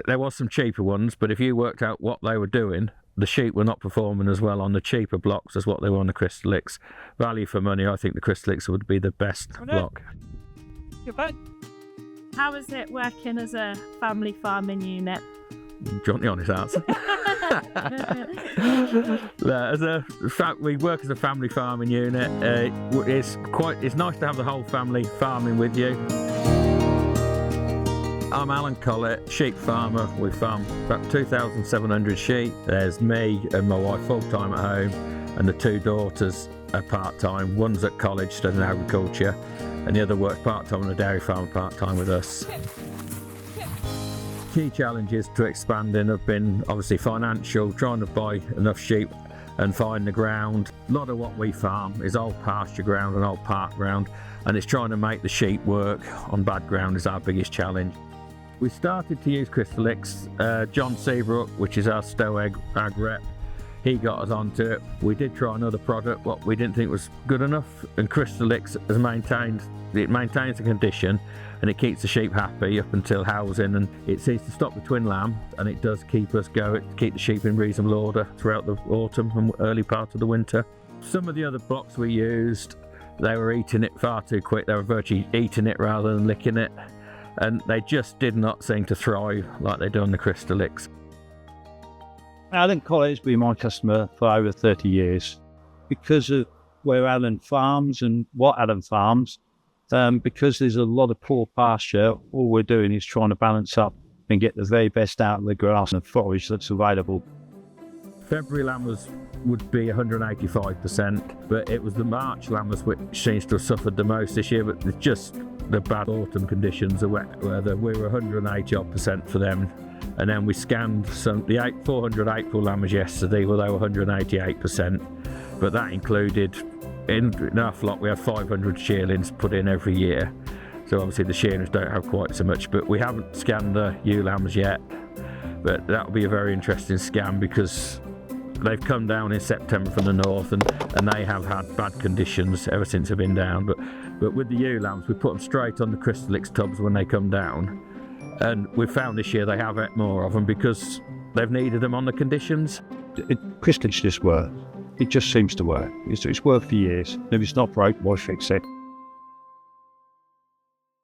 there was some cheaper ones, but if you worked out what they were doing, the sheep were not performing as well on the cheaper blocks as what they were on the Crystalyx. Value for money, I think the Crystalyx would be the best block. You're back. How is it working as a family farming unit? Do you want the honest answer? We work as a family farming unit. It's nice to have the whole family farming with you. I'm Alan Collett, sheep farmer. We farm about 2,700 sheep. There's me and my wife full-time at home, and the two daughters are part-time. One's at college studying agriculture, and the other works part-time on a dairy farm, part-time with us. Key challenges to expanding have been obviously financial, trying to buy enough sheep and find the ground. A lot of what we farm is old pasture ground and old park ground, and it's trying to make the sheep work on bad ground is our biggest challenge. We started to use Crystalyx. John Seabrook, which is our Stow Ag rep, he got us onto it. We did try another product, what we didn't think was good enough, and Crystalyx has maintains the condition and it keeps the sheep happy up until housing, and it seems to stop the twin lamb, and it does keep us going, keep the sheep in reasonable order throughout the autumn and early part of the winter. Some of the other blocks we used, they were eating it far too quick. They were virtually eating it rather than licking it, and they just did not seem to thrive like they do on the Crystalyx. Alan Collett has been my customer for over 30 years because of where Alan farms and what Alan farms. Because there's a lot of poor pasture, all we're doing is trying to balance up and get the very best out of the grass and forage that's available. February lambers would be 185%, but it was the March lambers which seems to have suffered the most this year, but it's just the bad autumn conditions, the wet weather. We were 180% for them, and then we scanned the 400 April lambers yesterday, well, they were 188%, but that included, in our flock we have 500 shearlings put in every year, so obviously the shearlings don't have quite so much, but we haven't scanned the ewe lambs yet, but that'll be a very interesting scan because they've come down in September from the north, and they have had bad conditions ever since they've been down. But with the ewe lambs, we put them straight on the Crystalyx tubs when they come down, and we've found this year they have ate more of them because they've needed them on the conditions. Crystalyx just works. It just seems to work. It's worked for years. If it's not broke, why fix it?